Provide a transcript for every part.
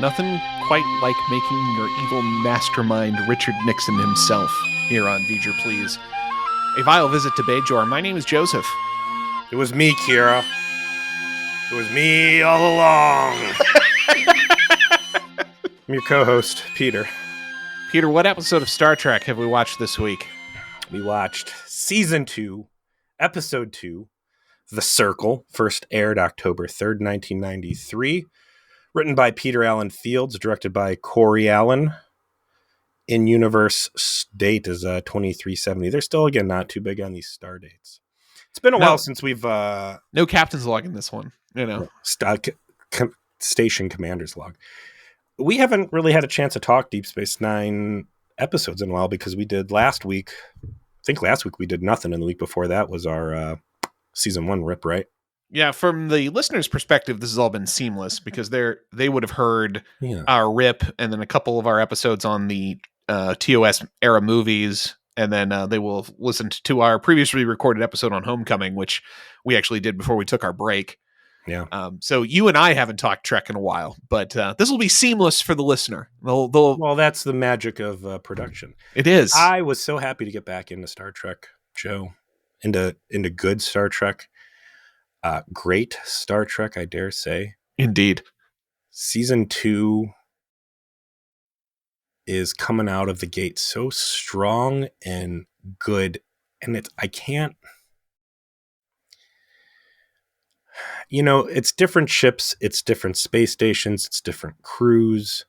Nothing quite like making your evil mastermind Richard Nixon himself here on V'ger Please. A vile visit to Bajor. My name is Joseph. It was me, Kira. It was me all along. I'm your co-host, Peter. Peter, what episode of Star Trek have we watched this week? We watched Season 2, Episode 2, The Circle, first aired October 3rd, 1993. Written by Peter Allen Fields, directed by Corey Allen. In-universe date is 2370. They're still, again, not too big on these star dates. It's been a while since we've... no captain's log in this one, you know. Station commander's log. We haven't really had a chance to talk Deep Space Nine episodes in a while because we did last week. I think last week we did nothing, and the week before that was our Season 1 rip, right? Yeah, from the listener's perspective, this has all been seamless because they would have heard our rip and then a couple of our episodes on the TOS era movies, and then they will have listened to our previously recorded episode on Homecoming, which we actually did before we took our break. Yeah. So you and I haven't talked Trek in a while, but this will be seamless for the listener. Well, that's the magic of production. It is. I was so happy to get back into Star Trek, Joe, into good Star Trek. Great Star Trek, I dare say. Indeed. Season 2 is coming out of the gate so strong and good. And it's different ships, it's different space stations, it's different crews.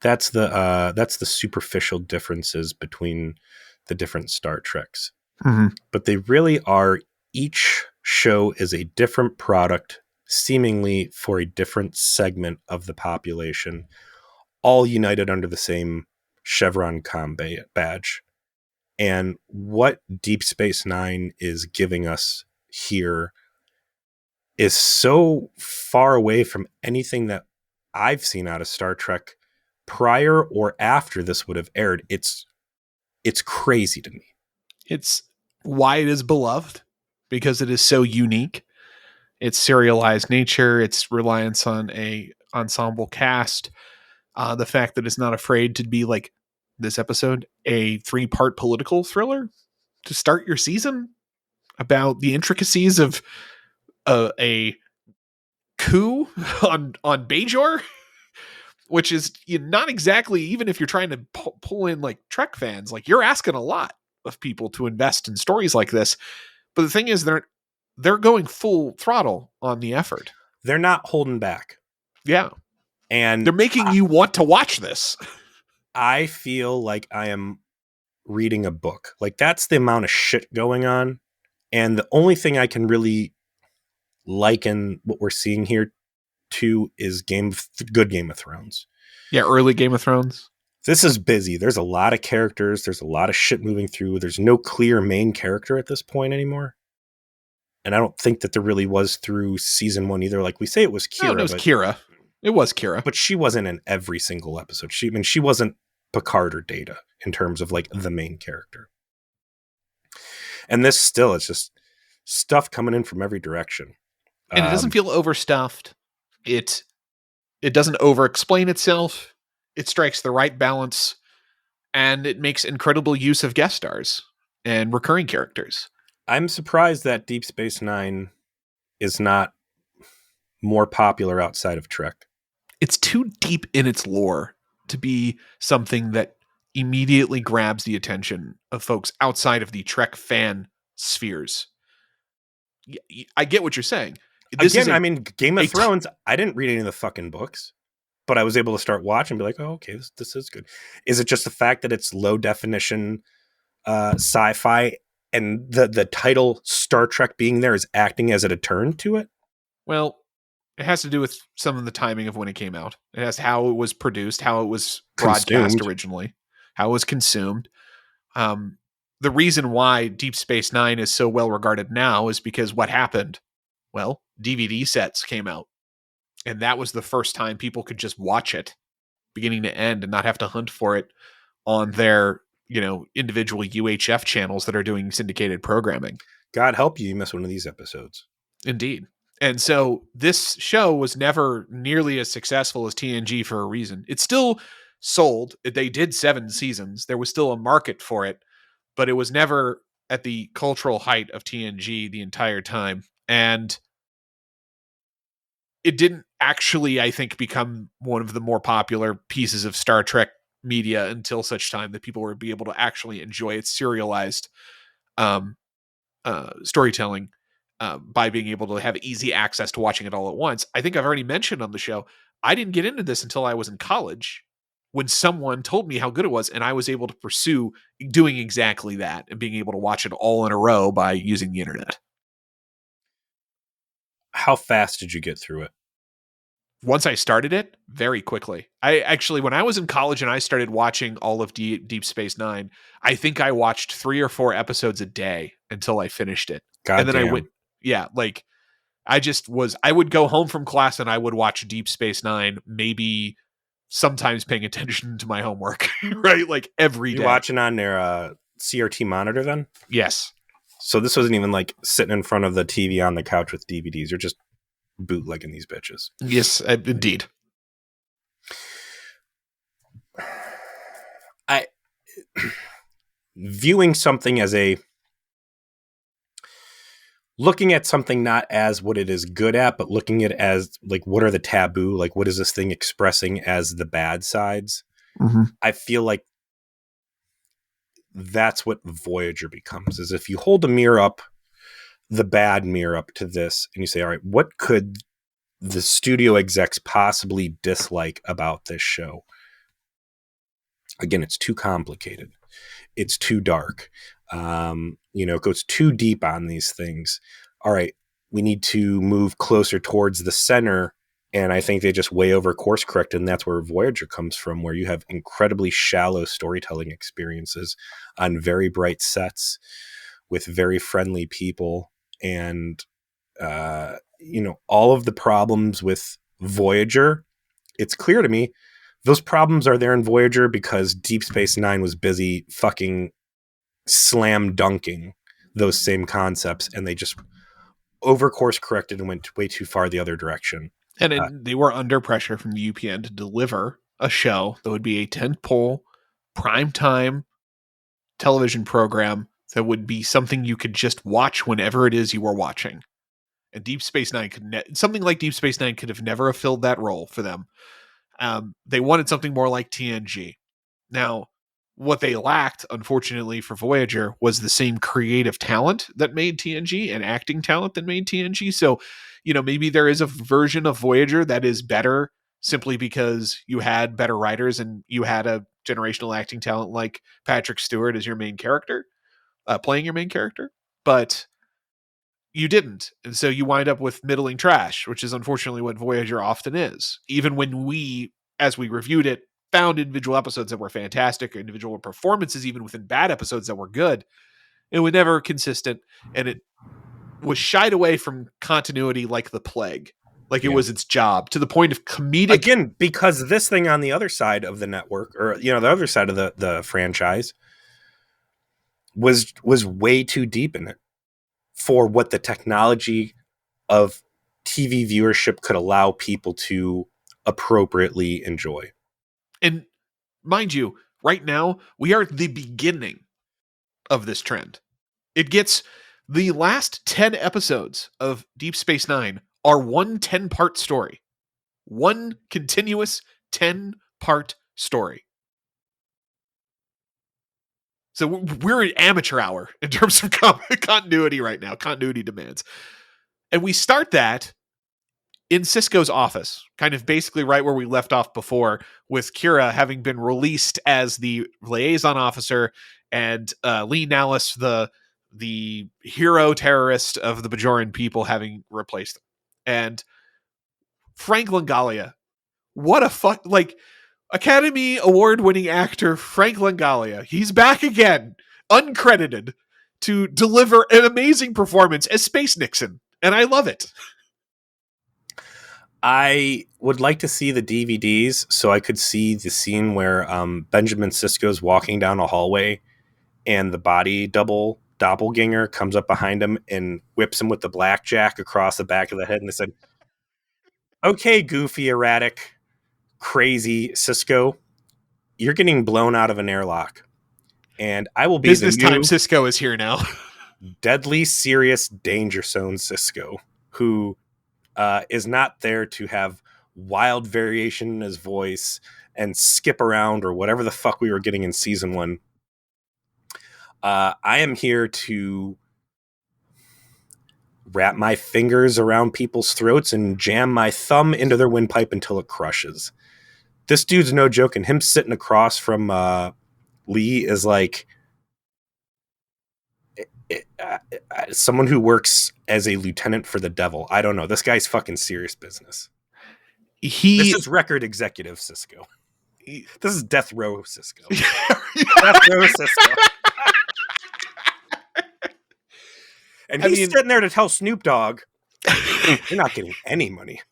That's the superficial differences between the different Star Treks. Mm-hmm. But they really are. Each show is a different product, seemingly for a different segment of the population, all united under the same Chevron combat badge. And what Deep Space Nine is giving us here is so far away from anything that I've seen out of Star Trek prior or after this would have aired. It's crazy to me. It's why it is beloved. Because it is so unique. Its serialized nature, its reliance on a ensemble cast, the fact that it's not afraid to be like this episode, a 3-part political thriller to start your season about the intricacies of a coup on Bajor, which is not exactly, even if you're trying to pull in like Trek fans, like you're asking a lot of people to invest in stories like this. But the thing is, they're going full throttle on the effort. They're not holding back. Yeah. And they're making you want to watch this. I feel like I am reading a book. Like, that's the amount of shit going on. And the only thing I can really liken what we're seeing here to is good Game of Thrones. Yeah, early Game of Thrones. This is busy. There's a lot of characters. There's a lot of shit moving through. There's no clear main character at this point anymore. And I don't think that there really was through Season 1 either. Like, we say it was Kira. No, it was Kira. It was Kira. But she wasn't in every single episode. She wasn't Picard or Data in terms of, like, the main character. And this still, it's just stuff coming in from every direction. And it doesn't feel overstuffed. It doesn't over-explain itself. It strikes the right balance, and it makes incredible use of guest stars and recurring characters. I'm surprised that Deep Space Nine is not more popular outside of Trek. It's too deep in its lore to be something that immediately grabs the attention of folks outside of the Trek fan spheres. I get what you're saying. Game of Thrones, I didn't read any of the fucking books. But I was able to start watching and be like, oh, okay, this is good. Is it just the fact that it's low definition sci-fi and the title Star Trek being there is acting as a deterrent to it? Well, it has to do with some of the timing of when it came out. It has how it was produced, how it was broadcast originally, how it was consumed. The reason why Deep Space Nine is so well regarded now is because what happened? Well, DVD sets came out. And that was the first time people could just watch it beginning to end and not have to hunt for it on their, individual UHF channels that are doing syndicated programming. God help you miss one of these episodes. Indeed. And so this show was never nearly as successful as TNG for a reason. It still sold. They did 7 seasons. There was still a market for it, but it was never at the cultural height of TNG the entire time. And it didn't actually, I think, become one of the more popular pieces of Star Trek media until such time that people would be able to actually enjoy its serialized um, storytelling by being able to have easy access to watching it all at once. I think I've already mentioned on the show, I didn't get into this until I was in college when someone told me how good it was, and I was able to pursue doing exactly that and being able to watch it all in a row by using the internet. How fast did you get through it? Once I started it, very quickly. I actually, when I was in college and I started watching all of Deep Space Nine, I think I watched 3 or 4 episodes a day until I finished it. And then I went, Goddamn. yeah, like I would go home from class and I would watch Deep Space Nine, maybe sometimes paying attention to my homework, right? Like every You day. watching on their CRT monitor then? Yes. So this wasn't even like sitting in front of the TV on the couch with DVDs. You're just bootlegging these bitches. Yes, indeed. I viewing something as looking at something not as what it is good at, but looking at it as like, what are the taboo? Like, what is this thing expressing as the bad sides? Mm-hmm. I feel like that's what Voyager becomes, is if you hold the bad mirror up to this and you say, all right, what could the studio execs possibly dislike about this show? Again, it's too complicated. It's too dark. It goes too deep on these things. All right, we need to move closer towards the center. And I think they just way over course corrected. And that's where Voyager comes from, where you have incredibly shallow storytelling experiences on very bright sets with very friendly people. And, all of the problems with Voyager, it's clear to me, those problems are there in Voyager because Deep Space Nine was busy fucking slam dunking those same concepts, and they just over course corrected and went way too far the other direction. And they were under pressure from the UPN to deliver a show that would be a tentpole, primetime television program that would be something you could just watch whenever it is you were watching. And Deep Space Nine something like Deep Space Nine could have never have filled that role for them. They wanted something more like TNG. Now, what they lacked, unfortunately for Voyager, was the same creative talent that made TNG and acting talent that made TNG. So, maybe there is a version of Voyager that is better simply because you had better writers and you had a generational acting talent like Patrick Stewart as your main character, playing your main character. But you didn't. And so you wind up with middling trash, which is unfortunately what Voyager often is. Even when we, as we reviewed it, found individual episodes that were fantastic, or individual performances, even within bad episodes that were good, it was never consistent. And it was shied away from continuity like the plague. Like it was its job, to the point of comedic. Again, because this thing on the other side of the network, or the other side of the franchise, was way too deep in it for what the technology of TV viewership could allow people to appropriately enjoy. And mind you, right now, we are at the beginning of this trend. It gets the last 10 episodes of Deep Space Nine are one 10-part story. One continuous 10-part story. So we're at amateur hour in terms of continuity right now, continuity demands. And we start that in Sisko's office, kind of basically right where we left off before, with Kira having been released as the liaison officer and Lee Nallis, the hero terrorist of the Bajoran people, having replaced him. And Frank Langella, what a Academy Award-winning actor Frank Langella. He's back again, uncredited, to deliver an amazing performance as Space Nixon, and I love it. I would like to see the DVDs so I could see the scene where Benjamin Sisko's walking down a hallway and the body double doppelganger comes up behind him and whips him with the blackjack across the back of the head. And they said, okay, goofy, erratic, crazy Sisko, you're getting blown out of an airlock. And I will be Business the new time Sisko is here now. deadly serious danger zone Sisko, who is not there to have wild variation in his voice and skip around or whatever the fuck we were getting in season 1. I am here to wrap my fingers around people's throats and jam my thumb into their windpipe until it crushes. This dude's no joke, and him sitting across from Lee is like someone who works as a lieutenant for the devil. I don't know. This guy's fucking serious business. This is record executive Sisko. This is death row Sisko. Death row Sisko. And he's sitting there to tell Snoop Dogg, you're not getting any money.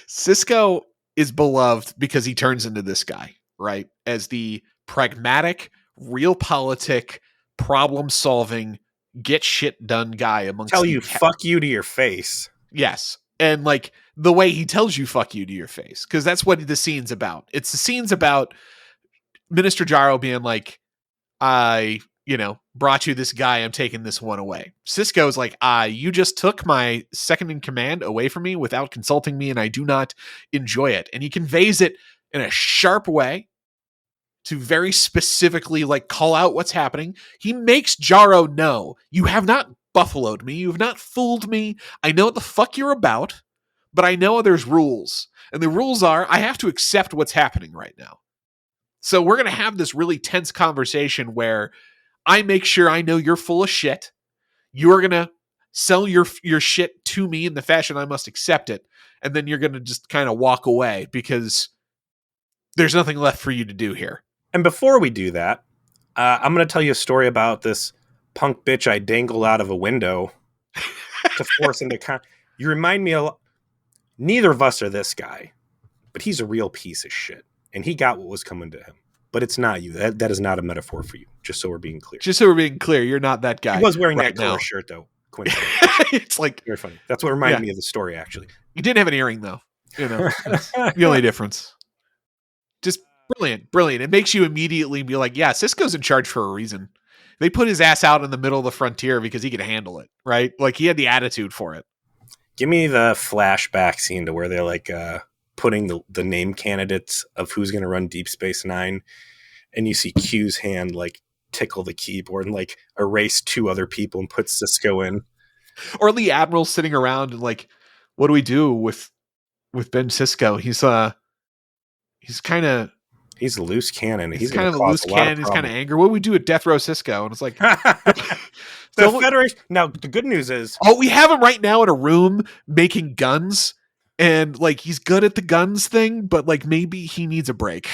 Sisko is beloved because he turns into this guy, right? As the pragmatic, realpolitik, problem-solving, get shit done guy amongst tell you fuck you to your face. Yes. And like the way he tells you fuck you to your face, because that's what the scene's about. It's the scene's about Minister Jaro being like, I brought you this guy, I'm taking this one away. Sisko's like, you just took my second in command away from me without consulting me, and I do not enjoy it. And he conveys it in a sharp way to very specifically like call out what's happening. He makes Jaro know, you have not buffaloed me, you have not fooled me. I know what the fuck you're about, but I know there's rules. And the rules are, I have to accept what's happening right now. So we're going to have this really tense conversation where I make sure I know you're full of shit. You're going to sell your shit to me in the fashion I must accept it. And then you're going to just kind of walk away because there's nothing left for you to do here. And before we do that, I'm going to tell you a story about this punk bitch I dangled out of a window to force him to You remind me a lot. Neither of us are this guy, but he's a real piece of shit. And he got what was coming to him. But it's not you. That is not a metaphor for you. Just so we're being clear. You're not that guy. He was wearing that color shirt, though. It's like very funny. That's what reminded me of the story, actually. You didn't have an earring, though. That's the only difference. Just brilliant. It makes you immediately be like, yeah, Sisko's in charge for a reason. They put his ass out in the middle of the frontier because he could handle it, right? Like he had the attitude for it. Give me the flashback scene to where they're like putting the name candidates of who's going to run Deep Space Nine, and you see Q's hand like tickle the keyboard and like erase 2 other people and put Sisko in. Or the Admiral sitting around and like, what do we do with Ben Sisko? He's a loose cannon. He's kind of a loose cannon. He's kind of angry. What do we do with Death Row Sisko? And it's like the Federation. Now the good news is, we have him right now in a room making guns, and like he's good at the guns thing, but like maybe he needs a break.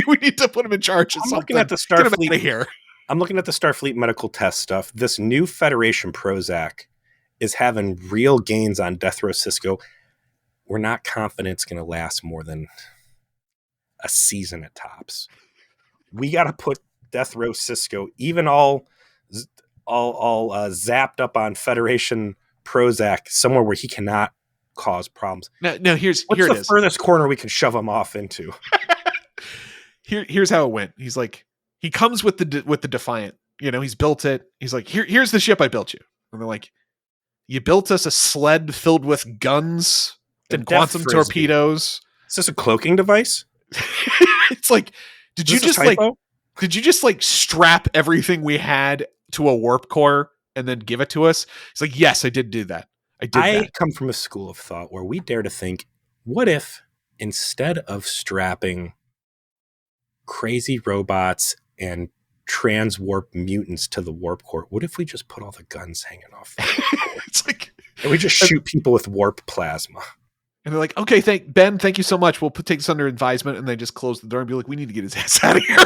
we need to put him in charge of something. Looking at the Starfleet here. I'm looking at the Starfleet medical test stuff. This new Federation Prozac is having real gains on Death Row Sisko. We're not confident it's going to last more than a season at tops. We got to put Death Row Sisko, even all zapped up on Federation Prozac, somewhere where he cannot cause problems. No, here's What's the furthest corner we can shove him off into? Here's how it went. He's like, he comes with the Defiant. He's built it. He's like, here's the ship I built you. And they're like, you built us a sled filled with guns and quantum torpedoes. Is this a cloaking device? It's like, did you just strap everything we had to a warp core and then give it to us? It's like, yes, I did do that. I come from a school of thought where we dare to think, what if instead of strapping crazy robots and transwarp mutants to the warp core, what if we just put all the guns hanging off the warp core? It's like, and we just shoot people with warp plasma. And they're like, okay, thank you so much. We'll take this under advisement. And they just close the door and be like, we need to get his ass out of here.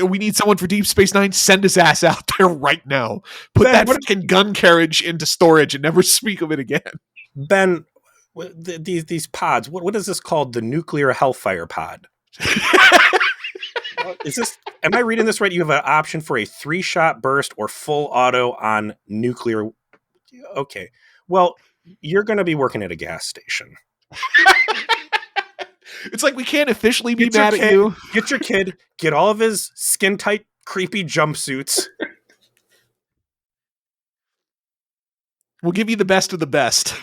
We need someone for Deep Space Nine. Send his ass out there right now. Put that fucking gun carriage into storage and never speak of it again. Ben, these pods, what is this called? The nuclear hellfire pod. Is this? Am I reading this right? You have an option for a 3-shot burst or full auto on nuclear. Okay. Well, you're going to be working at a gas station. It's like we can't officially be mad at you. Get your kid. Get all of his skin tight, creepy jumpsuits. We'll give you the best of the best.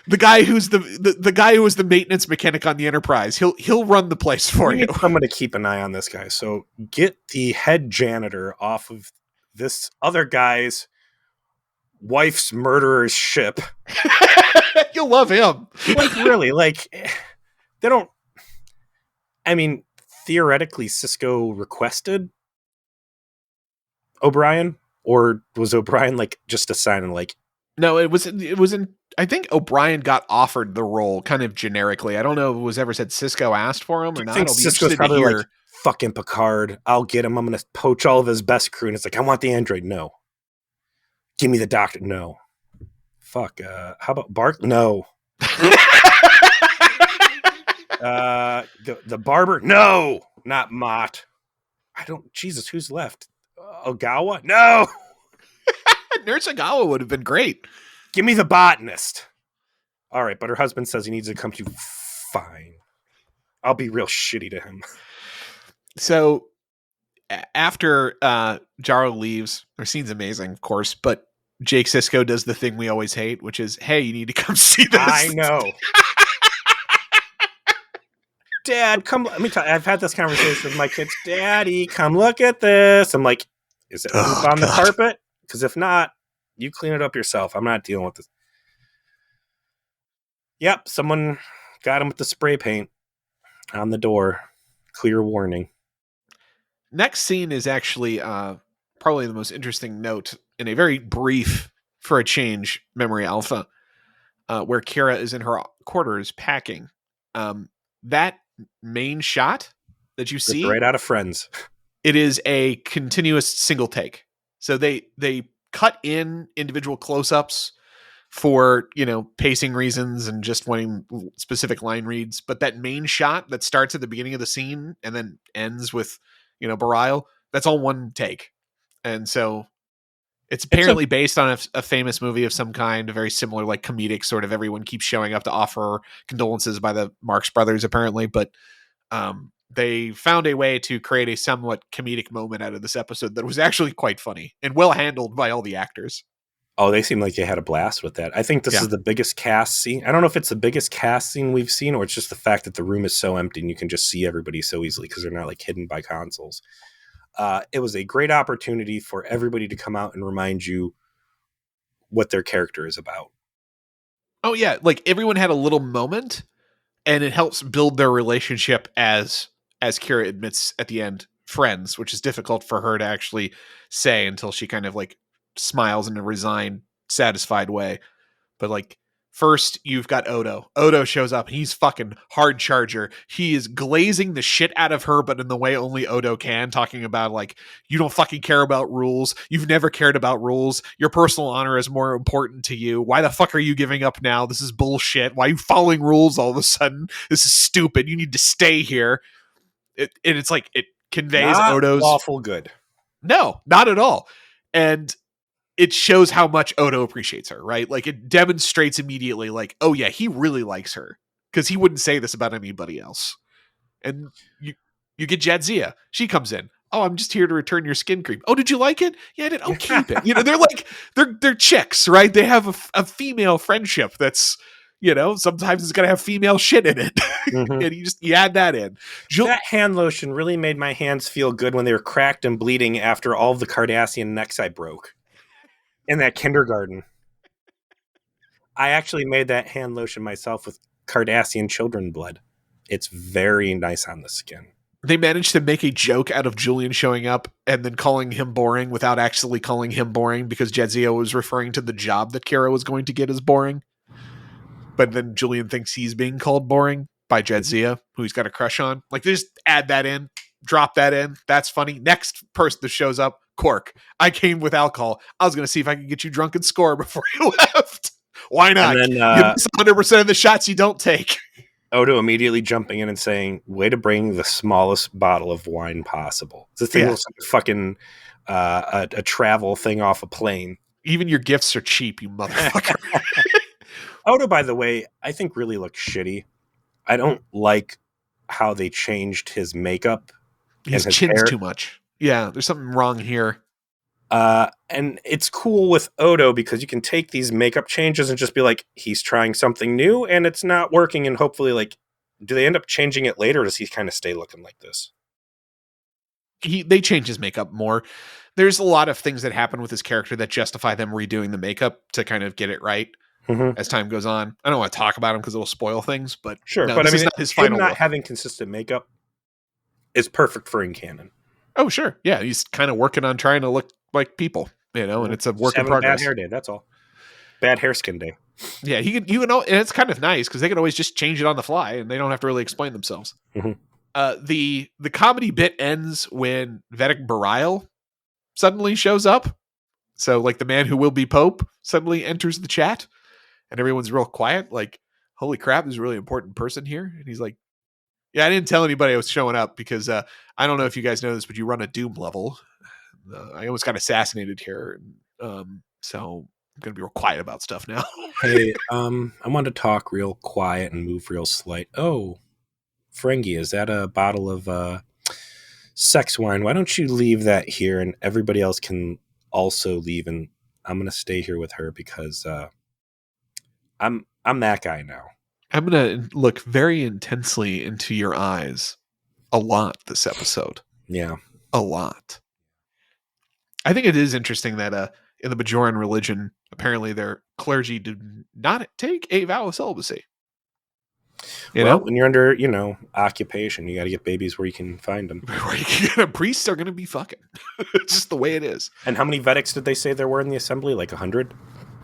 The guy who's the guy who was the maintenance mechanic on the Enterprise. He'll run the place for you. I'm going to keep an eye on this guy. So get the head janitor off of this other guy's wife's murderer's ship. You'll love him. Like, really, like, they don't. I mean, theoretically, Sisko requested O'Brien, or was O'Brien like just assigning like? No, it was in. I think O'Brien got offered the role kind of generically. I don't know if it was ever said Sisko asked for him or not. I think Sisko's probably like, fucking Picard. I'll get him. I'm going to poach all of his best crew. And it's like, I want the android. No. Give me the doctor. No. Fuck. How about Bark? No. The barber? No. Not Mott. Jesus, who's left? Ogawa? No. Nurse Ogawa would have been great. Give me the botanist. All right, but her husband says he needs to come to you. Fine. I'll be real shitty to him. So after Jaro leaves, our scene's amazing, of course, but Jake Sisko does the thing we always hate, which is, hey, you need to come see this. I know. Dad, come. Let me tell you, I've had this conversation with my kids. Daddy, come look at this. I'm like, is it on the carpet? Because if not, you clean it up yourself. I'm not dealing with this. Yep, someone got him with the spray paint on the door. Clear warning. Next scene is actually probably the most interesting note in a very brief, for a change, memory alpha, where Kira is in her quarters packing. That main shot that you see, right out of Friends, it is a continuous single take. So they cut in individual close-ups for, pacing reasons and just wanting specific line reads. But that main shot that starts at the beginning of the scene and then ends with, Bareil, that's all one take. And so it's apparently based on a famous movie of some kind, a very similar, like, comedic sort of everyone keeps showing up to offer condolences by the Marx Brothers, apparently. But they found a way to create a somewhat comedic moment out of this episode that was actually quite funny and well handled by all the actors. Oh, they seem like they had a blast with that. I think this is the biggest cast scene. I don't know if it's the biggest cast scene we've seen, or it's just the fact that the room is so empty and you can just see everybody so easily because they're not like hidden by consoles. It was a great opportunity for everybody to come out and remind you what their character is about. Oh yeah, like everyone had a little moment, and it helps build their relationship as Kira admits at the end, friends, which is difficult for her to actually say until she kind of like smiles in a resigned, satisfied way. But like, first you've got Odo. Odo shows up. He's fucking hard charger. He is glazing the shit out of her, but in the way only Odo can, talking about like, you don't fucking care about rules. You've never cared about rules. Your personal honor is more important to you. Why the fuck are you giving up now? This is bullshit. Why are you following rules all of a sudden? This is stupid. You need to stay here. It's like, it conveys not Odo's lawful good. No, not at all. And it shows how much Odo appreciates her, right? Like, it demonstrates immediately, like, oh yeah, he really likes her, because he wouldn't say this about anybody else. And you get Jadzia. She comes in. Oh, I'm just here to return your skin cream. Oh, did you like it? Yeah, I did. Oh, keep it. They're like, they're chicks, right? They have a female friendship that's, sometimes it's got to have female shit in it. Mm-hmm. And you add that in. That hand lotion really made my hands feel good when they were cracked and bleeding after all of the Cardassian necks I broke in that kindergarten. I actually made that hand lotion myself with Cardassian children blood. It's very nice on the skin. They managed to make a joke out of Julian showing up and then calling him boring without actually calling him boring, because Jadzia was referring to the job that Kira was going to get as boring. But then Julian thinks he's being called boring by Jadzia, who he's got a crush on. Like, they just add that in, drop that in. That's funny. Next person that shows up, Quark. I came with alcohol. I was going to see if I could get you drunk and score before you left. Why not? And then, you miss 100% of the shots you don't take. Odo immediately jumping in and saying, "Way to bring the smallest bottle of wine possible." This thing Yeah. looks like a fucking a travel thing off a plane. Even your gifts are cheap, you motherfucker. Odo, by the way, I think really looks shitty. I don't like how they changed his makeup and His his chin's hair. too much. Yeah, there's something wrong here. And it's cool with Odo because you can take these makeup changes and just be like, he's trying something new and it's not working. And hopefully, like, do they end up changing it later or does he kind of stay looking like this? They change his makeup more. There's a lot of things that happen with his character that justify them redoing the makeup to kind of get it right Mm-hmm. as time goes on. I don't want to talk about him because it will spoil things, but Sure. no, But I this mean, is not his him final not look. having consistent makeup is perfect for in canon. Oh, sure. Yeah, he's kind of working on trying to look like people, and it's a Just work in having a bad progress. hair day. That's all. Bad hair skin day. Yeah, you can, and it's kind of nice because they can always just change it on the fly and they don't have to really explain themselves. Mhm. The comedy bit ends when Vedic Barile suddenly shows up. So, like, the man who will be Pope suddenly enters the chat, and everyone's real quiet. Like, holy crap, there's a really important person here. And he's like, "Yeah, I didn't tell anybody I was showing up because I don't know if you guys know this, but you run a Doom level. I almost got assassinated here, so I'm gonna be real quiet about stuff now." Hey, I want to talk real quiet and move real slight. Oh, Ferengi, is that a bottle of sex wine? Why don't you leave that here and everybody else can also leave and I'm gonna stay here with her because I'm that guy now. I'm gonna look very intensely into your eyes a lot this episode. Yeah. A lot. I think it is interesting that in the Bajoran religion, apparently their clergy do not take a vow of celibacy. You Well, know, when you're under, occupation, you got to get babies where you can find them. where you can get priests are going to be fucking. It's just the way it is. And how many Vedics did they say there were in the assembly? Like 100?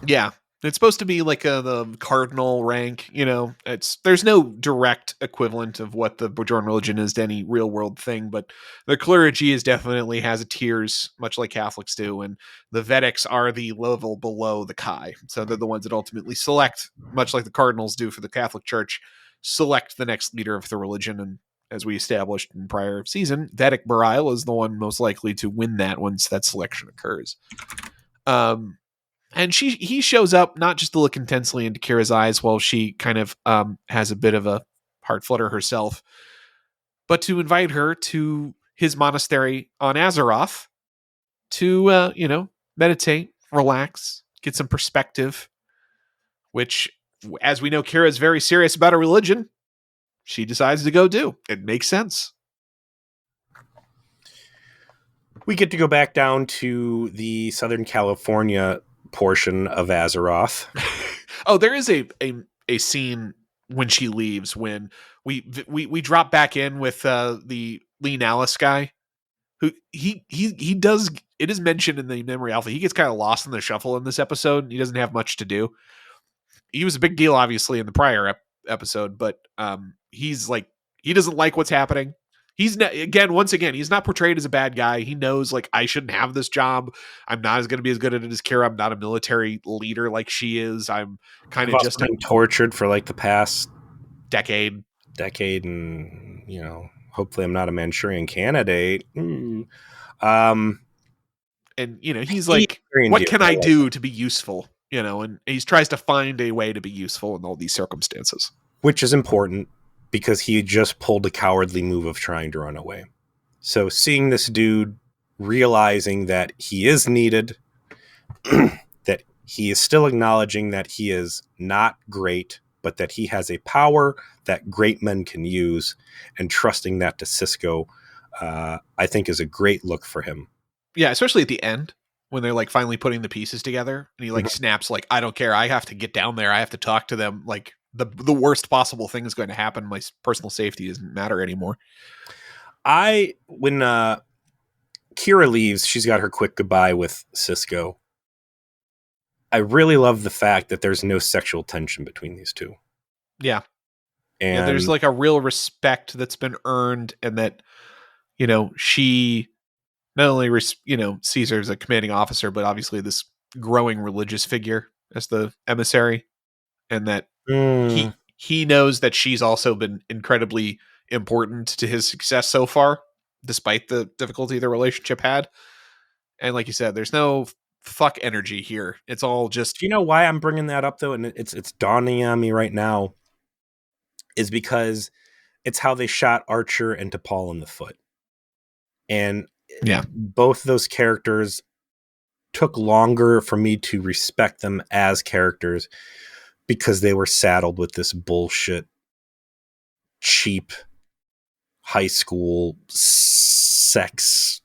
Yeah, it's supposed to be like the cardinal rank. There's no direct equivalent of what the Bajoran religion is to any real world thing, but the clergy is definitely has a tiers, much like Catholics do, and the Vedics are the level below the Kai. So they're the ones that ultimately select, much like the cardinals do for the Catholic Church, select the next leader of the religion. And as we established in prior season, Vedic Barile is the one most likely to win that once that selection occurs. And he shows up not just to look intensely into Kira's eyes while she kind of has a bit of a heart flutter herself, but to invite her to his monastery on Azeroth to meditate, relax, get some perspective. Which, as we know, Kira is very serious about her religion. She decides to go do. It makes sense. We get to go back down to the Southern California portion of Azeroth. Oh, there is a scene when she leaves when we drop back in with the Lean Alice guy who he does. It is mentioned in the memory alpha. He gets kind of lost in the shuffle in this episode. He doesn't have much to do. He was a big deal, obviously, in the prior episode, but he's like he doesn't like what's happening. He's not, once again, he's not portrayed as a bad guy. He knows, like, I shouldn't have this job. I'm not going to be as good at it as Kira. I'm not a military leader like she is. I'm kind I've of also just a been tortured for like the past decade. and hopefully I'm not a Manchurian candidate. And he's like, what can I do to be useful? And he tries to find a way to be useful in all these circumstances. Which is important because he just pulled a cowardly move of trying to run away. So seeing this dude realizing that he is needed, that he is still acknowledging that he is not great, but that he has a power that great men can use, and trusting that to Sisko, I think is a great look for him. Yeah, especially at the end when they're like finally putting the pieces together and he like snaps like, I don't care. I have to get down there. I have to talk to them. Like the worst possible thing is going to happen. My personal safety doesn't matter anymore. When Kira leaves, she's got her quick goodbye with Sisko. I really love the fact that there's no sexual tension between these two. Yeah. And there's like a real respect that's been earned, and that, she not only, sees her as a commanding officer, but obviously this growing religious figure as the emissary, and that he knows that she's also been incredibly important to his success so far, despite the difficulty the relationship had. And like you said, there's no fuck energy here. It's all just. Do you know why I'm bringing that up though? And it's dawning on me right now, is because it's how they shot Archer and T'Pol in the foot. And Yeah, both those characters took longer for me to respect them as characters because they were saddled with this bullshit, cheap high school sex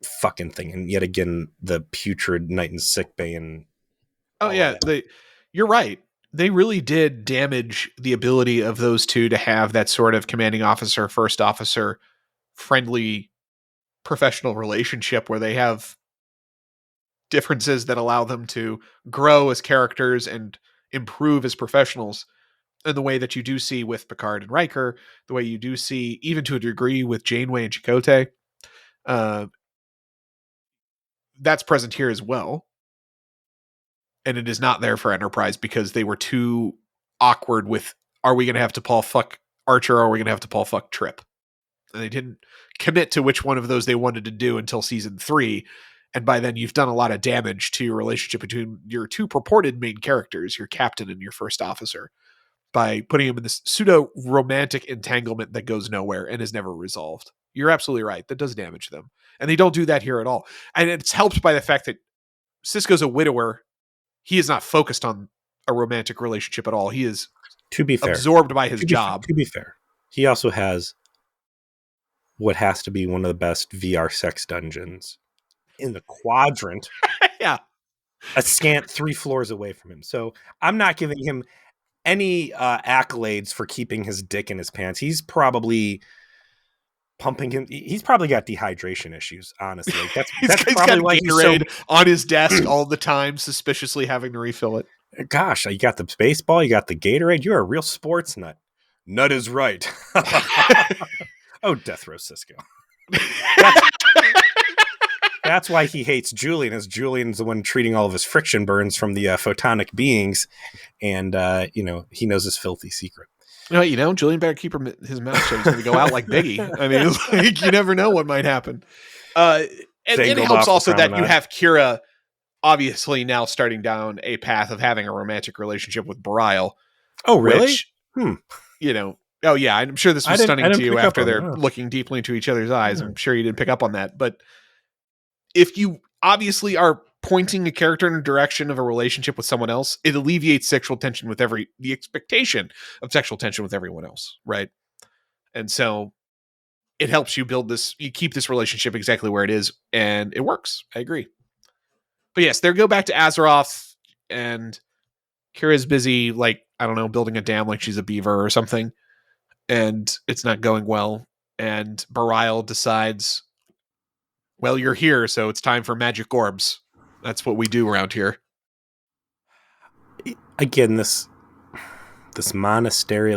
fucking thing. And yet again, the putrid night in sickbay and you're right. They really did damage the ability of those two to have that sort of commanding officer, first officer, friendly professional relationship where they have differences that allow them to grow as characters and improve as professionals in the way that you do see with Picard and Riker, the way you do see, even to a degree, with Janeway and Chakotay. That's present here as well. And it is not there for Enterprise because they were too awkward with, are we going to have to T'Pol fuck Archer or are we going to have to T'Pol fuck Trip? And they didn't commit to which one of those they wanted to do until season 3. And by then you've done a lot of damage to your relationship between your two purported main characters, your captain and your first officer, by putting them in this pseudo romantic entanglement that goes nowhere and is never resolved. You're absolutely right. That does damage them. And they don't do that here at all. And it's helped by the fact that Sisko's a widower. He is not focused on a romantic relationship at all. He is, to be fair, absorbed by his job. To be fair, he also has what has to be one of the best VR sex dungeons in the quadrant. Yeah. A scant 3 floors away from him. So I'm not giving him any accolades for keeping his dick in his pants. He's probably pumping him. He's probably got dehydration issues, honestly. Like that's he's probably got why Gatorade on his desk all the time, suspiciously having to refill it. Gosh, you got the baseball, you got the Gatorade. You're a real sports nut. Nut is right. Oh, death row Sisko. That's why he hates Julian, as Julian's the one treating all of his friction burns from the photonic beings, and he knows his filthy secret. Julian better keep his mouth shut. He's going to go out like Biggie. I mean, you never know what might happen. And it helps also that you have Kira obviously now starting down a path of having a romantic relationship with Bareil. Oh, really? Which, oh yeah, I'm sure this was stunning to you after they're looking deeply into each other's eyes. I'm sure you didn't pick up on that. But if you obviously are pointing a character in a direction of a relationship with someone else, it alleviates sexual tension with the expectation of sexual tension with everyone else, right? And so it helps you you keep this relationship exactly where it is, and it works. I agree. But yes, they go back to Azeroth, and Kira's busy, building a dam like she's a beaver or something, and it's not going well. And Bareil decides, well, you're here, so it's time for magic orbs. That's what we do around here. Again, this monastery,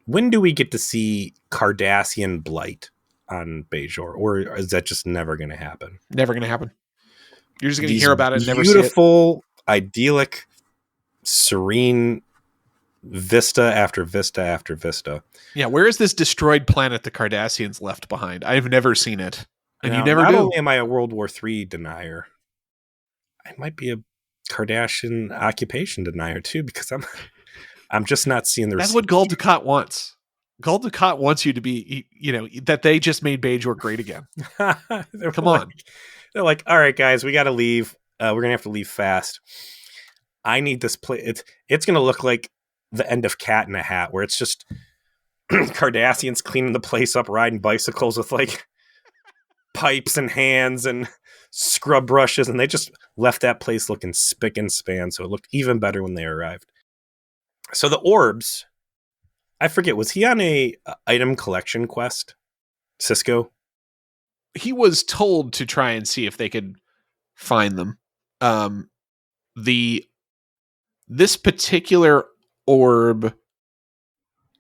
when do we get to see Cardassian blight on Bajor? Or is that just never going to happen? Never going to happen. You're just going to hear about it and never see it. Beautiful, idyllic, serene vista after vista after vista. Yeah, where is this destroyed planet the Cardassians left behind? I've never seen it. And you never do. Not only am I a World War III denier, I might be a Kardashian occupation denier too, because I'm just not seeing the. That's what Gul Dukat wants. Gul Dukat wants you to be, that they just made Bajor great again. Come on. They're like, all right, guys, we got to leave. We're going to have to leave fast. I need this place. It's going to look like the end of Cat in a Hat, where it's just Cardassians cleaning the place up, riding bicycles with pipes and hands and scrub brushes, and they just left that place looking spick and span, so it looked even better when they arrived. So the orbs, I forget, was he on a item collection quest, Sisko? He was told to try and see if they could find them. This particular orb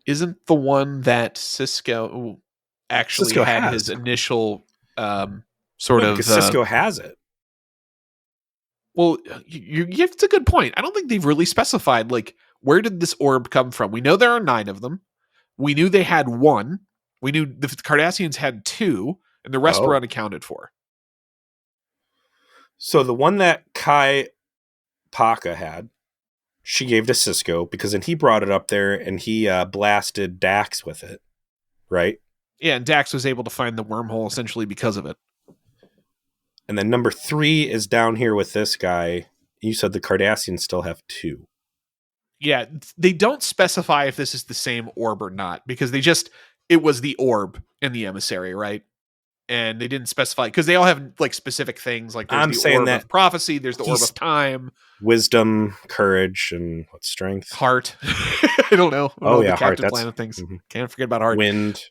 isn't the one that Sisko actually had his initial Sisko has it. Well, it's a good point. I don't think they've really specified Where did this orb come from? We know there are 9 of them. We knew they had 1. We knew the Cardassians had 2, and the rest were unaccounted for. So the one that Kai Paka had, she gave to Sisko, because then he brought it up there and he blasted Dax with it, right? Yeah, and Dax was able to find the wormhole essentially because of it. And then number 3 is down here with this guy. You said the Cardassians still have 2. Yeah, they don't specify if this is the same orb or not, because it was the orb in the emissary, right? And they didn't specify, because they all have like specific things, like there's the orb of prophecy, there's the orb of time, wisdom, courage, and what, strength, heart. I don't know. The Captain heart. Planet things. Can't forget about heart. Wind.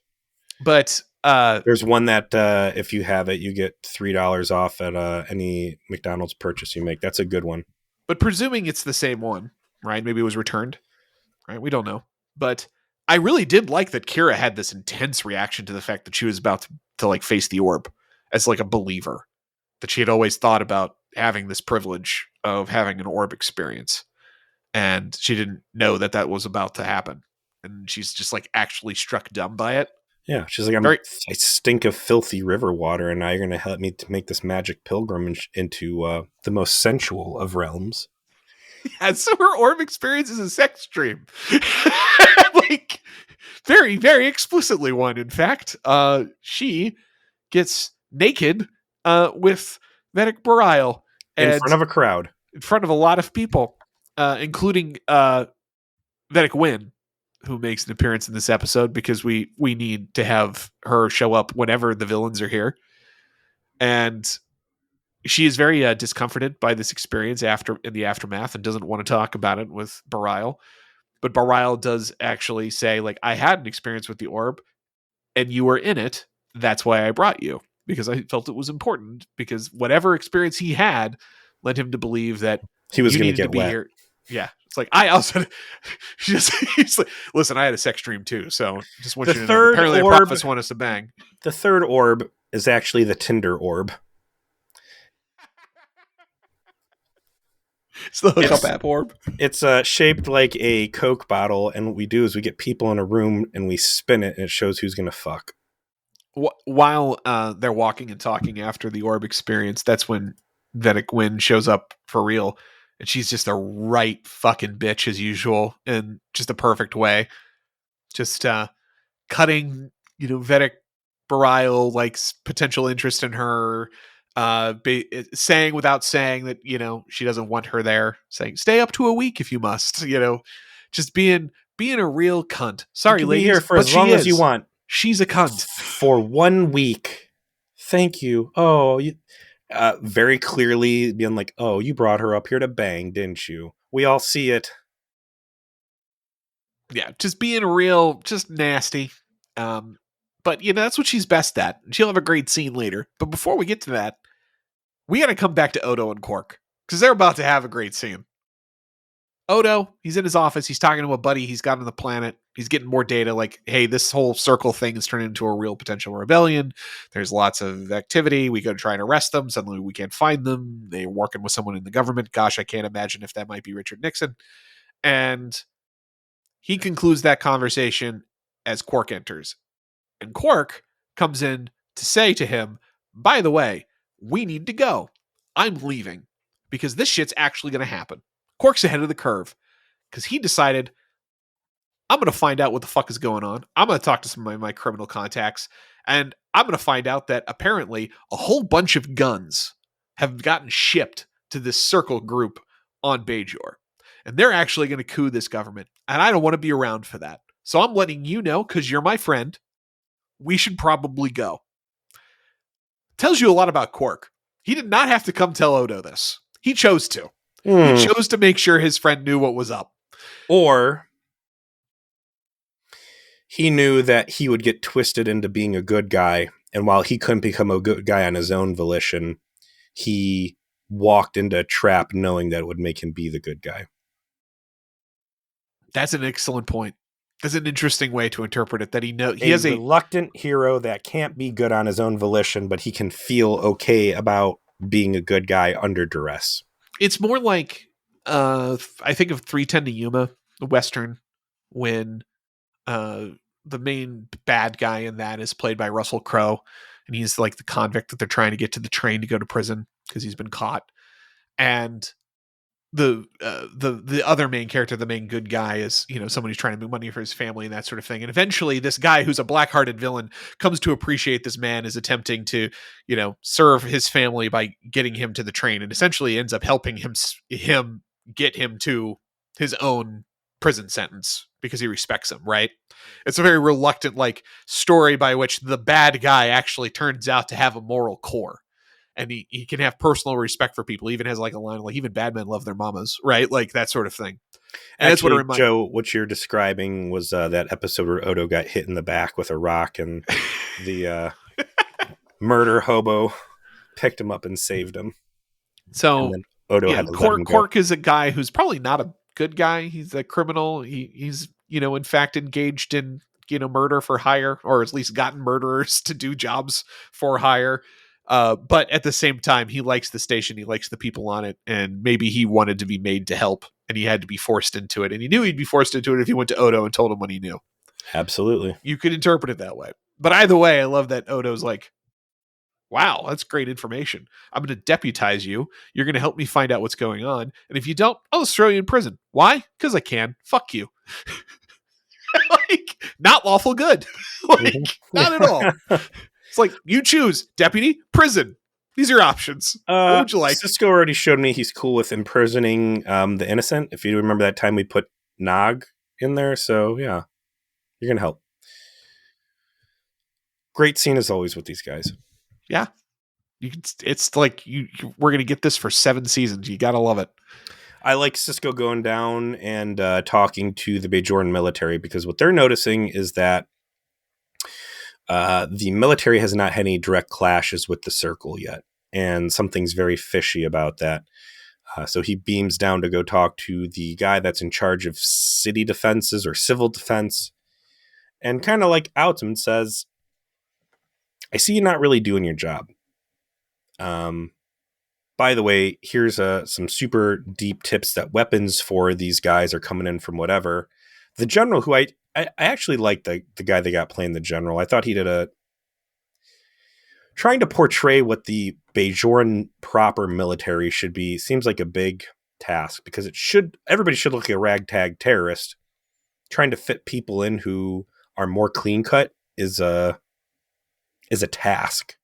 But there's one that if you have it, you get $3 off at any McDonald's purchase you make. That's a good one. But presuming it's the same one, right? Maybe it was returned, right? We don't know. But I really did like that Kira had this intense reaction to the fact that she was about to like face the orb as like a believer, that she had always thought about having this privilege of having an orb experience, and she didn't know that was about to happen, and she's just like actually struck dumb by it. Yeah, she's like, I stink of filthy river water, and now you're going to help me to make this magic pilgrimage into the most sensual of realms. Yeah, so her orb experience is a sex dream. Like, very, very explicitly one, in fact. She gets naked with Vedic Bareil. In front of a crowd. In front of a lot of people, including Vedic Wynn, who makes an appearance in this episode, because we need to have her show up whenever the villains are here. And she is very discomforted by this experience in the aftermath, and doesn't want to talk about it with Bareil. But Bareil does actually say, like, I had an experience with the orb, and you were in it. That's why I brought you, because I felt it was important, because whatever experience he had led him to believe that he was going to get wet. Here. Yeah. It's like, I also, he's like, listen, I had a sex dream too, so just want you to know. Apparently the prophets want us to bang. The third orb is actually the Tinder orb. It's the hookup app orb. It's shaped like a Coke bottle, and what we do is we get people in a room and we spin it, and it shows who's going to fuck. While they're walking and talking after the orb experience, that's when Vedic Wynn shows up for real, and she's just a right fucking bitch as usual, in just a perfect way. Just cutting, Vedic Bareil, like, potential interest in her, saying without saying that, she doesn't want her there, saying stay up to a week if you must, just being a real cunt. Sorry, ladies, be here for as long as you want. She's a cunt for 1 week. Thank you. Oh, very clearly being like, oh, you brought her up here to bang, didn't you? We all see it. Yeah, just being real, just nasty. But that's what she's best at. She'll have a great scene later. But before we get to that, we got to come back to Odo and Quark, because they're about to have a great scene. Odo, he's in his office. He's talking to a buddy he's got on the planet. He's getting more data, like, hey, this whole circle thing is turning into a real potential rebellion. There's lots of activity. We go to try and arrest them. Suddenly we can't find them. They're working with someone in the government. Gosh, I can't imagine if that might be Richard Nixon. And he concludes that conversation as Quark enters. And Quark comes in to say to him, by the way, we need to go. I'm leaving, because this shit's actually going to happen. Quark's ahead of the curve, because he decided, I'm going to find out what the fuck is going on. I'm going to talk to some of my criminal contacts, and I'm going to find out that apparently a whole bunch of guns have gotten shipped to this circle group on Bajor. And they're actually going to coup this government. And I don't want to be around for that. So I'm letting you know, because you're my friend, we should probably go. Tells you a lot about Quark. He did not have to come tell Odo this. He chose to. He chose to make sure his friend knew what was up. Or he knew that he would get twisted into being a good guy, and while he couldn't become a good guy on his own volition, he walked into a trap knowing that it would make him be the good guy. That's an excellent point. That's an interesting way to interpret it, that he has a reluctant hero that can't be good on his own volition, but he can feel okay about being a good guy under duress. It's more like, I think of 3:10 to Yuma, Western when uh, the main bad guy in that is played by Russell Crowe, and he's like the convict that they're trying to get to the train to go to prison because he's been caught. And the other main character, the main good guy, is someone who's trying to make money for his family and that sort of thing. And eventually, this guy who's a black-hearted villain comes to appreciate this man is attempting to serve his family by getting him to the train, and essentially ends up helping him get him to his own prison sentence because he respects him. Right? It's a very reluctant story by which the bad guy actually turns out to have a moral core. And he can have personal respect for people. He even has a line even bad men love their mamas, right? Like that sort of thing. And actually, that's what Joe, what you're describing was that episode where Odo got hit in the back with a rock, and the murder hobo picked him up and saved him. So and then Odo had to let him go. Quark is a guy who's probably not a good guy. He's a criminal. He's in fact engaged in murder for hire, or at least gotten murderers to do jobs for hire. But at the same time, he likes the station, he likes the people on it, and maybe he wanted to be made to help, and he had to be forced into it. And he knew he'd be forced into it if he went to Odo and told him what he knew. Absolutely. You could interpret it that way. But either way, I love that Odo's like, wow, that's great information. I'm going to deputize you. You're going to help me find out what's going on. And if you don't, I'll just throw you in prison. Why? Because I can. Fuck you. Not lawful good. Not at all. It's like, you choose deputy, prison. These are your options. What would you like? Sisko already showed me he's cool with imprisoning the innocent. If you remember that time we put Nog in there. So yeah, you're going to help. Great scene as always with these guys. Yeah. It's like we're going to get this for 7 seasons. You got to love it. I like Sisko going down and talking to the Bajoran military, because what they're noticing is that the military has not had any direct clashes with the Circle yet, and something's very fishy about that. So he beams down to go talk to the guy that's in charge of city defenses or civil defense, and kind of outs him and says, I see you're not really doing your job. By the way, here's some super deep tips that weapons for these guys are coming in from whatever. The general, who I actually like the guy they got playing the general. I thought he did trying to portray what the Bajoran proper military should be. Seems like a big task, because everybody should look like a ragtag terrorist. Trying to fit people in who are more clean cut is a task.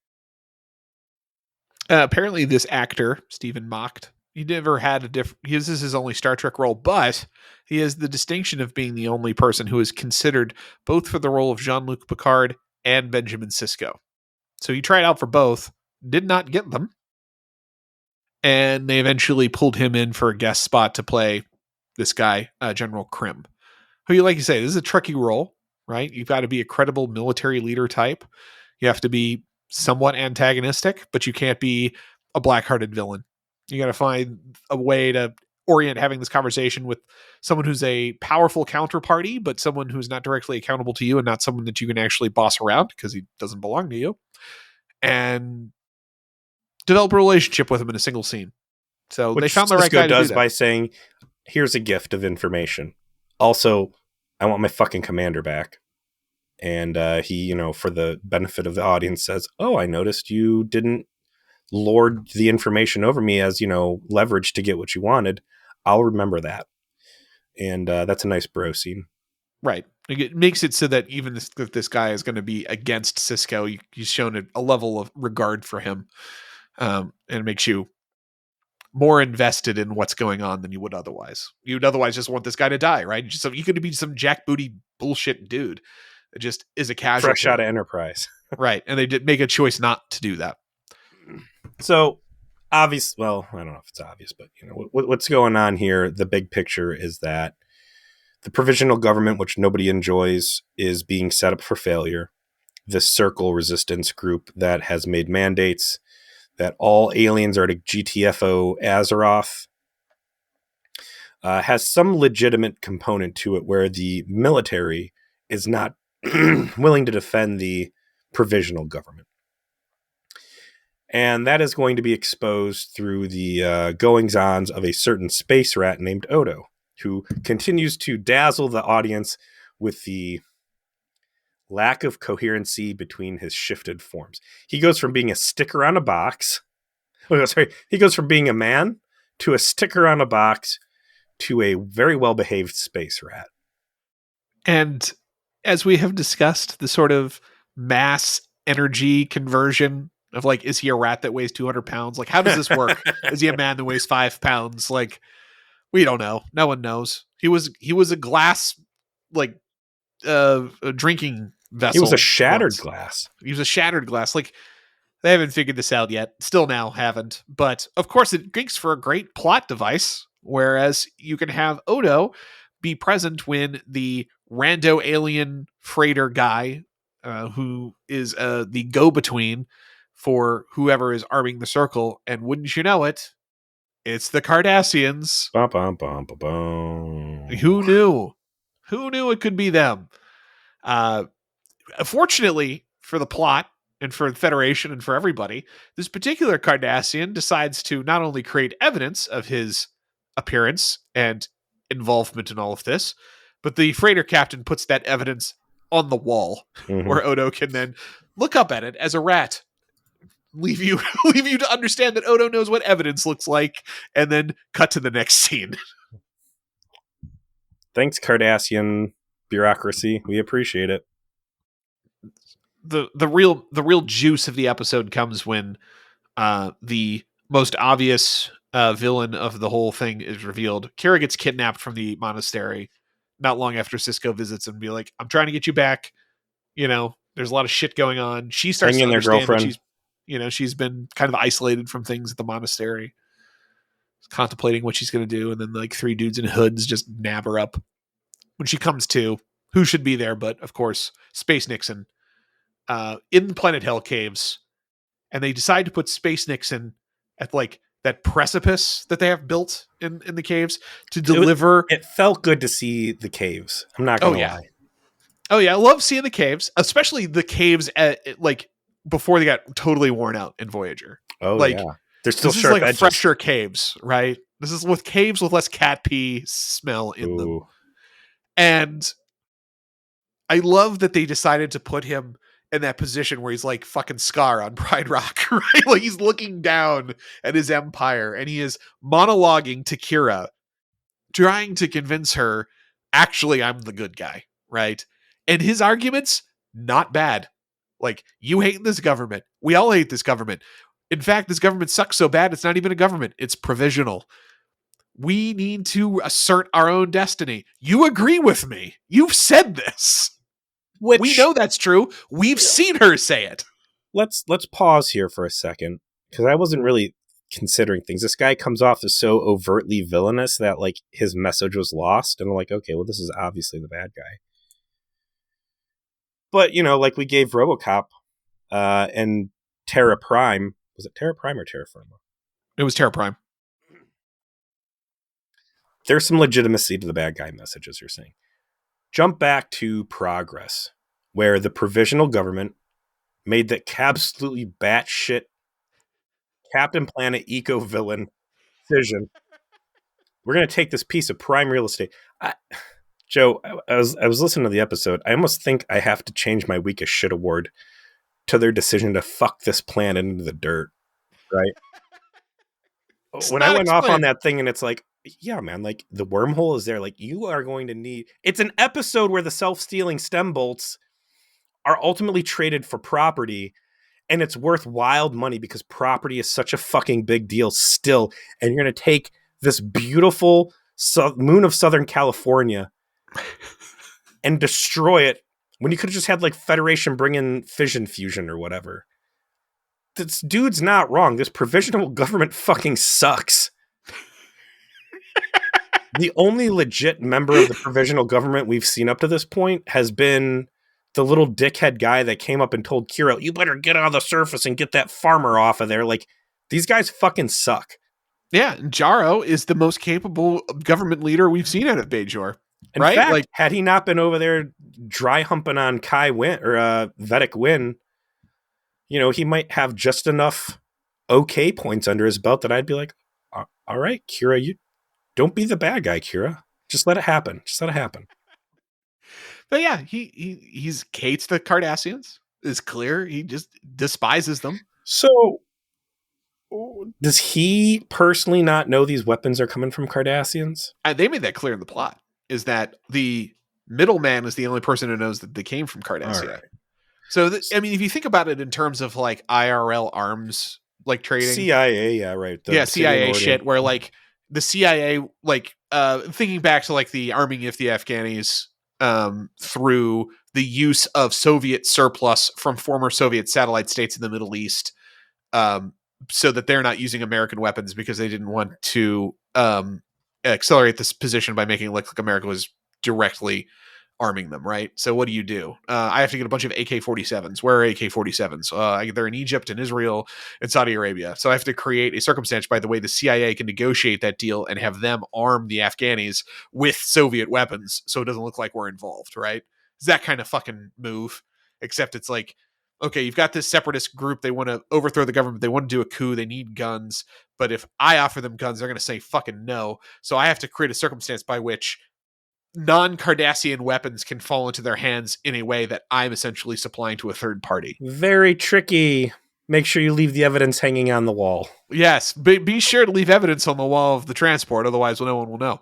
Apparently this actor, Stephen Mocked, he never had this is his only Star Trek role, but he has the distinction of being the only person who is considered both for the role of Jean-Luc Picard and Benjamin Sisko. So he tried out for both, did not get them, and they eventually pulled him in for a guest spot to play this guy, General Krim, who, like you say, this is a tricky role, right? You've got to be a credible military leader type. You have to be somewhat antagonistic, but you can't be a black-hearted villain. You got to find a way to orient having this conversation with someone who's a powerful counterparty, but someone who's not directly accountable to you, and not someone that you can actually boss around because he doesn't belong to you, and develop a relationship with him in a single scene. So they found the right guy to do that. By saying, here's a gift of information. Also, I want my fucking commander back. And he, for the benefit of the audience, says, oh, I noticed you didn't lord the information over me as, leverage to get what you wanted. I'll remember that. And that's a nice bro scene. Right. It makes it so that even if this guy is going to be against Sisko, he's shown a level of regard for him. And it makes you more invested in what's going on than you would otherwise. You'd otherwise just want this guy to die, right? You could be some jackbooty bullshit dude. It just is a casualty. Fresh out of Enterprise. Right. And they did make a choice not to do that. So obvious. Well, I don't know if it's obvious, but what's going on here. The big picture is that the provisional government, which nobody enjoys, is being set up for failure. This Circle resistance group that has made mandates that all aliens are to GTFO Azeroth has some legitimate component to it where the military is not willing to defend the provisional government. And that is going to be exposed through the goings-ons of a certain space rat named Odo. who continues to dazzle the audience with the lack of coherency between his shifted forms. He goes from being a sticker on a box. Oh, sorry. He goes from being a man to a sticker on a box to a very well-behaved space rat. And as we have discussed, the sort of mass energy conversion of like, is he a rat that weighs 200 pounds? Like, how does this work? Is he a man that weighs 5 pounds? Like, we don't know. No one knows. He was a glass, like, a drinking vessel. He was a shattered once. glass. He was a shattered glass. Like, they haven't figured this out yet. Still now haven't. But of course, it makes for a great plot device. Whereas you can have Odo be present when the rando alien freighter guy, who is the go-between for whoever is arming the circle, and wouldn't you know it, it's the Cardassians. Bum, bum, bum, bum, bum. Who knew? Who knew it could be them? Fortunately for the plot and for the Federation and for everybody, this particular Cardassian decides to not only create evidence of his appearance and involvement in all of this, but the freighter captain puts that evidence on the wall, where Odo can then look up at it as a rat, leave you to understand that Odo knows what evidence looks like, and then cut to the next scene. Thanks, Cardassian bureaucracy. We appreciate it. The real juice of the episode comes when the most obvious villain of the whole thing is revealed. Kira gets kidnapped from the monastery not long after Sisko visits and be like, I'm trying to get you back. You know, there's a lot of shit going on. She starts to understand that she's been kind of isolated from things at the monastery, contemplating what she's going to do. And then like 3 dudes in hoods just nab her up. When she comes to, who should be there? But of course, Space Nixon in Planet Hell caves. And they decide to put Space Nixon at like that precipice that they have built in the caves to deliver. It felt good to see the caves. I'm not going to lie. Oh yeah. I love seeing the caves, especially the caves like before they got totally worn out in Voyager. Oh like, yeah. They're still sharp like edges. Fresher caves, right? This is with caves with less cat pee smell in them. And I love that they decided to put him in that position where he's like fucking Scar on Pride Rock, right? Like he's looking down at his empire and he is monologuing to Kira, trying to convince her, actually, I'm the good guy, right? And his arguments, not bad. Like, you hate this government. We all hate this government. In fact, this government sucks so bad, it's not even a government. It's provisional. We need to assert our own destiny. You agree with me. You've said this. We know that's true. We've seen her say it. Let's pause here for a second, because I wasn't really considering things. This guy comes off as so overtly villainous that like his message was lost, and I'm like, okay, well, this is obviously the bad guy. But like we gave RoboCop and Terra Prime. Was it Terra Prime or Terra Firma? It was Terra Prime. There's some legitimacy to the bad guy message, as you're saying. Jump back to Progress, where the provisional government made the absolutely batshit Captain Planet eco-villain decision. We're going to take this piece of prime real estate. Joe, I was listening to the episode. I almost think I have to change my weakest shit award to their decision to fuck this planet into the dirt, right? When I went off on that thing and it's like, yeah, man, like the wormhole is there. Like you are going to need, it's an episode where the self-stealing stem bolts are ultimately traded for property, and it's worth wild money because property is such a fucking big deal still. And you're going to take this beautiful moon of Southern California and destroy it when you could have just had like Federation bring in fission fusion or whatever. This dude's not wrong. This provisional government fucking sucks. The only legit member of the provisional government we've seen up to this point has been the little dickhead guy that came up and told Kira, you better get on the surface and get that farmer off of there. Like, these guys fucking suck. Yeah, Jaro is the most capable government leader we've seen out of Bajor. In fact, like, had he not been over there dry humping on Kai Wynn or Vedic Wynn, he might have just enough okay points under his belt that I'd be like, all right, Kira, you don't be the bad guy, Kira. Just let it happen. Just let it happen. But yeah, he's hates the Cardassians. It's clear he just despises them. So, does he personally not know these weapons are coming from Cardassians? And they made that clear in the plot. Is that the middleman is the only person who knows that they came from Cardassia. All right. So I mean, if you think about it in terms of like IRL arms, like trading, CIA, yeah, right. CIA shit, where like the CIA, like thinking back to like the arming of the Afghanis through the use of Soviet surplus from former Soviet satellite states in the Middle East, so that they're not using American weapons because they didn't want to accelerate this position by making it look like America was directly arming them, right? So what do? I have to get a bunch of AK-47s. Where are AK-47s? They're in Egypt and Israel and Saudi Arabia. So I have to create a circumstance by the way the CIA can negotiate that deal and have them arm the Afghanis with Soviet weapons so it doesn't look like we're involved, right? It's that kind of fucking move, except it's like, okay, you've got this separatist group. They want to overthrow the government. They want to do a coup. They need guns. But if I offer them guns, they're going to say fucking no. So I have to create a circumstance by which non-Cardassian weapons can fall into their hands in a way that I'm essentially supplying to a third party. Very tricky. Make sure you leave the evidence hanging on the wall. Yes, be sure to leave evidence on the wall of the transport, otherwise no one will know.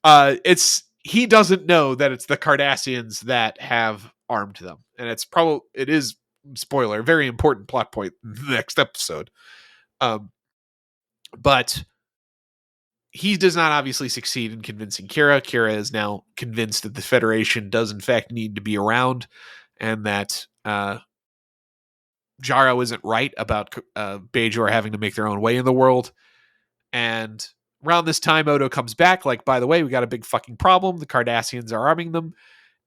It's he doesn't know that it's the Cardassians that have armed them, and it is spoiler, very important plot point in the next episode. But he does not obviously succeed in convincing Kira. Kira is now convinced that the Federation does in fact need to be around, and that Jaro isn't right about Bajor having to make their own way in the world. And around this time, Odo comes back, like, by the way, we got a big fucking problem. The Cardassians are arming them.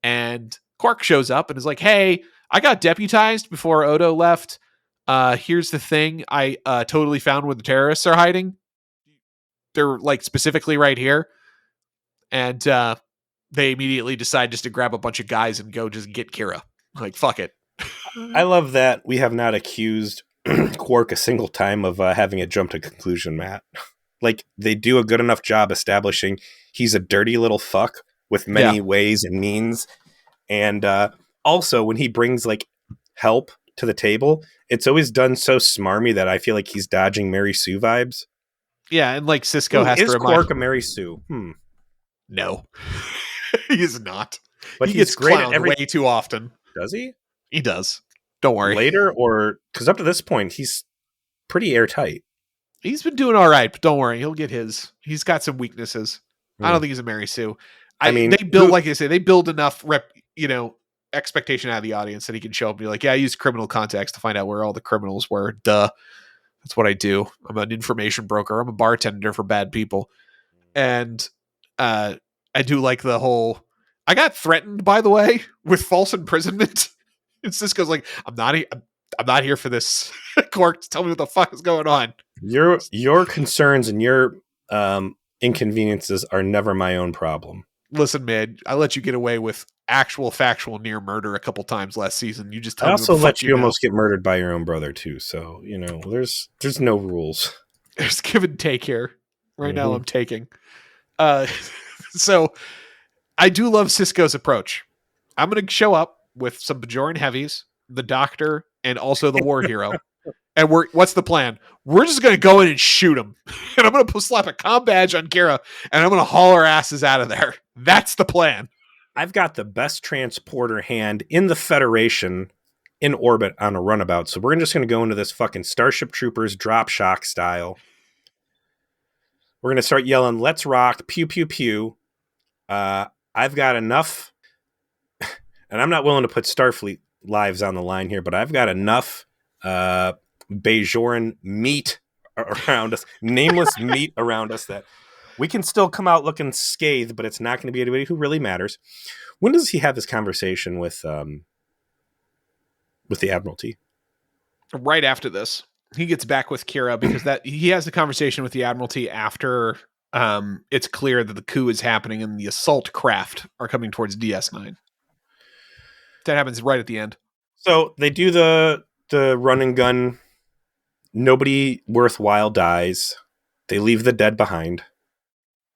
And Quark shows up and is like, hey, I got deputized before Odo left. Here's the thing. I totally found where the terrorists are hiding. They're like specifically right here. And they immediately decide just to grab a bunch of guys and go just get Kira. Like, fuck it. I love that we have not accused Quark a single time of having a jump to conclusion, Matt. Like, they do a good enough job establishing he's a dirty little fuck with many ways and means. And also, when he brings, like, help to the table, it's always done so smarmy that I feel like he's dodging Mary Sue vibes. Yeah, and like Sisko has to remind... Is Quark a Mary Sue? No. He is not. But he gets clowned way too often. Does he? He does. Don't worry. Later, or... Because up to this point, he's pretty airtight. He's been doing all right, but don't worry. He'll get his. He's got some weaknesses. I don't think he's a Mary Sue. I mean, they build, like I say, they build enough expectation out of the audience that he can show up and be like, yeah, I use criminal context to find out where all the criminals were. Duh. That's what I do. I'm an information broker. I'm a bartender for bad people. And I do like the whole, I got threatened, by the way, with false imprisonment. And Sisko's like, I'm not here for this. Quark, tell me what the fuck is going on. Your concerns and your inconveniences are never my own problem. Listen, man, I let you get away with actual factual near murder a couple times last season. You just I also let you almost get murdered by your own brother too. So there's no rules. There's give and take here. Right now, I'm taking. So I do love Sisko's approach. I'm going to show up with some Bajoran heavies, the Doctor, and also the War Hero. And what's the plan? We're just going to go in and shoot him. And I'm going to slap a comm badge on Kira, and I'm going to haul our asses out of there. That's the plan. I've got the best transporter hand in the Federation in orbit on a runabout. So we're just going to go into this fucking Starship Troopers drop shock style. We're going to start yelling, let's rock, pew, pew, pew. I've got enough, and I'm not willing to put Starfleet lives on the line here, but I've got enough Bajoran meat around us, nameless meat around us, that we can still come out looking scathed, but it's not going to be anybody who really matters. When does he have this conversation with the Admiralty? Right after this. He gets back with Kira because he has the conversation with the Admiralty after it's clear that the coup is happening and the assault craft are coming towards DS9. That happens right at the end. So they do the run and gun. Nobody worthwhile dies. They leave the dead behind.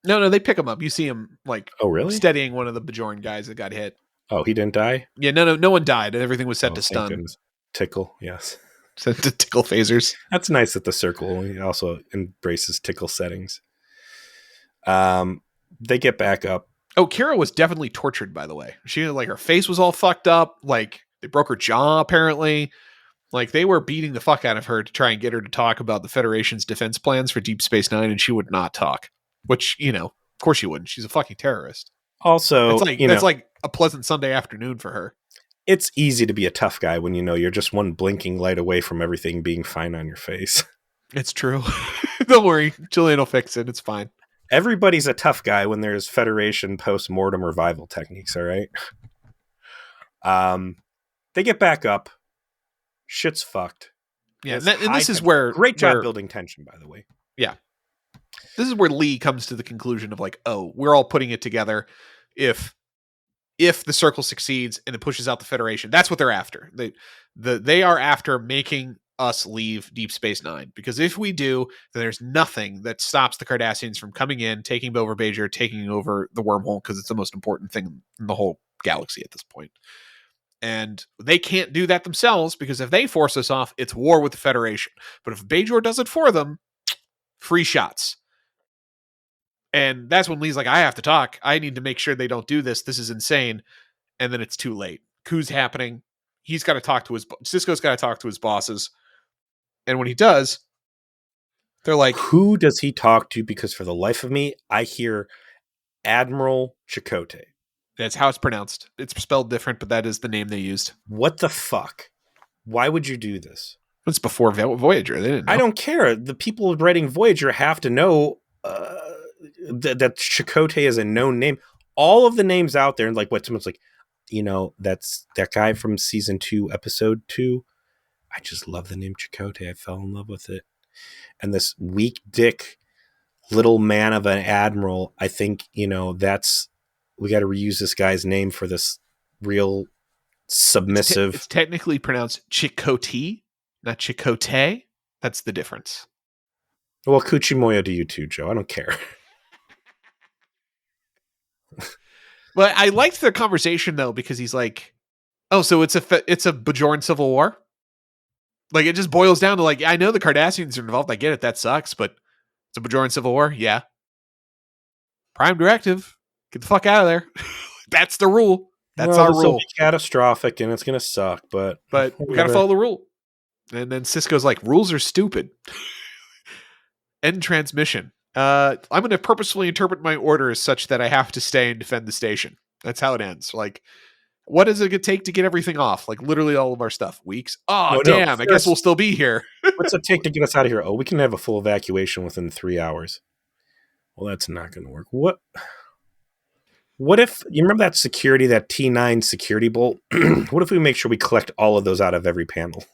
No, they pick him up. You see him like Oh, really? steadying one of the Bajoran guys that got hit. Oh, he didn't die? Yeah, no one died. Everything was set Oh, to thank stun, goodness. Tickle, yes. set to tickle phasers. That's nice that the circle also embraces tickle settings. They get back up. Oh, Kira was definitely tortured, by the way. She like her face was all fucked up. Like they broke her jaw, apparently. Like they were beating the fuck out of her to try and get her to talk about the Federation's defense plans for Deep Space Nine, and she would not talk. Which, of course she wouldn't. She's a fucking terrorist. Also, that's like a pleasant Sunday afternoon for her. It's easy to be a tough guy when you're just one blinking light away from everything being fine on your face. It's true. Don't worry. Julian will fix it. It's fine. Everybody's a tough guy when there's Federation post-mortem revival techniques, all right? They get back up. Shit's fucked. Yeah, and this is where... Great job building tension, by the way. Yeah. This is where Lee comes to the conclusion of like, oh, we're all putting it together. If the Circle succeeds and it pushes out the Federation, that's what they're after. They are after making us leave Deep Space Nine, because if we do, then there's nothing that stops the Cardassians from coming in, taking over Bajor, taking over the wormhole, because it's the most important thing in the whole galaxy at this point. And they can't do that themselves, because if they force us off, it's war with the Federation. But if Bajor does it for them, free shots. And that's when Lee's like, I have to talk. I need to make sure they don't do this. This is insane. And then it's too late. Coup's happening. He's got to talk to Sisko's got to talk to his bosses. And when he does, they're like, who does he talk to? Because for the life of me, I hear Admiral Chakotay. That's how it's pronounced. It's spelled different, but that is the name they used. What the fuck? Why would you do this? It's before Voyager. They didn't know. I don't care. The people writing Voyager have to know that Chakotay is a known name. All of the names out there, like what someone's like, that's that guy from season 2, episode 2. I just love the name Chakotay. I fell in love with it. And this weak dick little man of an admiral, I think, we got to reuse this guy's name for this real submissive. It's technically pronounced Chakotay, not Chakotay. That's the difference. Well, Kuchimoyo to you too, Joe. I don't care. But I liked their conversation though, because he's like, "Oh, so it's a Bajoran civil war." Like it just boils down to like, I know the Cardassians are involved. I get it. That sucks, but it's a Bajoran civil war. Yeah. Prime directive. Get the fuck out of there. That's the rule. That's our rule. It's catastrophic and it's gonna suck, but we gotta follow the rule. And then Sisko's like, rules are stupid. End transmission. I'm going to purposefully interpret my orders such that I have to stay and defend the station. That's how it ends. Like, what does it take to get everything off? Like, literally all of our stuff. Weeks? Oh, damn. No, I guess we'll still be here. What's it take to get us out of here? Oh, we can have a full evacuation within 3 hours. Well, that's not going to work. What if, you remember that T9 security bolt? What if we make sure we collect all of those out of every panel?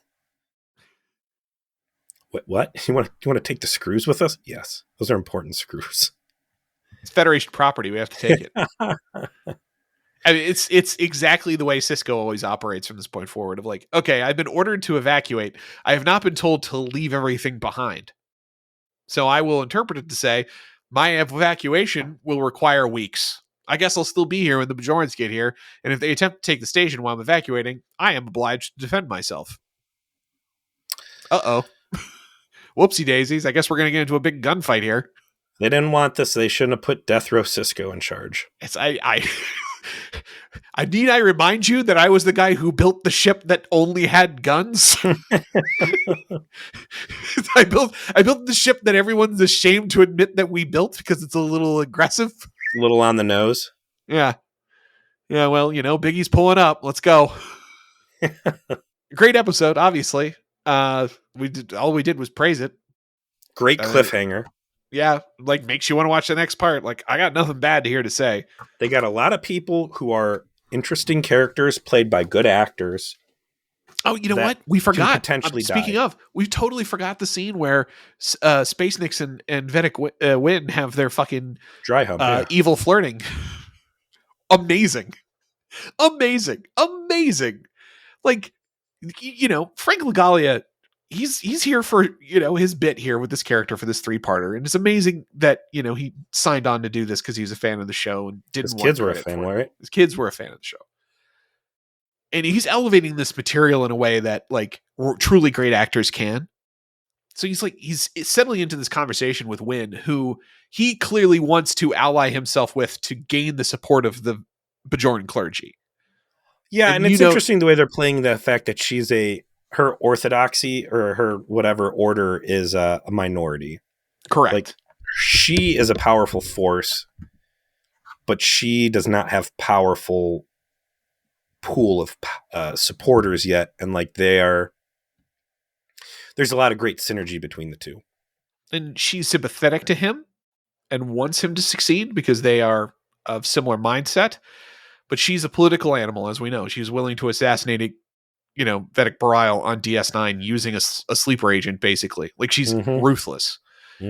What? You want to take the screws with us? Yes. Those are important screws. It's Federation property. We have to take it. I mean, it's exactly the way Sisko always operates from this point forward of like, okay, I've been ordered to evacuate. I have not been told to leave everything behind. So I will interpret it to say my evacuation will require weeks. I guess I'll still be here when the Bajorans get here. And if they attempt to take the station while I'm evacuating, I am obliged to defend myself. Uh-oh. Whoopsie daisies. I guess we're going to get into a big gunfight here. They didn't want this. They shouldn't have put Death Row Sisko in charge. Need I remind you that I was the guy who built the ship that only had guns? I built the ship that everyone's ashamed to admit that we built because it's a little aggressive. A little on the nose. Yeah. Yeah, well, Biggie's pulling up. Let's go. Great episode, obviously. We did was praise it. Great cliffhanger. Yeah, like makes you want to watch the next part. Like I got nothing bad here to say. They got a lot of people who are interesting characters played by good actors. Oh, you know what? We forgot. Potentially speaking of, we totally forgot the scene where Space Nixon and Vedic Wynn have their fucking dry hump, evil flirting. Amazing. Like, Frank Lagalia, he's here for, you know, his bit here with this character for this 3-parter, and it's amazing that, you know, he signed on to do this because he was a fan of the show and His didn't want kids were a credit fan, for it. right? His kids were a fan of the show, and he's elevating this material in a way that like truly great actors can. So he's settling into this conversation with Wynn, who he clearly wants to ally himself with to gain the support of the Bajoran clergy. Yeah, and it's know, interesting the way they're playing the fact that her orthodoxy or her whatever order is a minority. correct. Like, she is a powerful force, but she does not have powerful pool of supporters yet, and like there's a lot of great synergy between the two. And she's sympathetic to him and wants him to succeed because they are of similar mindset. But she's a political animal, as we know. She's willing to assassinate, you know, Vedic Barile on DS9 using a sleeper agent, basically. Like, she's ruthless,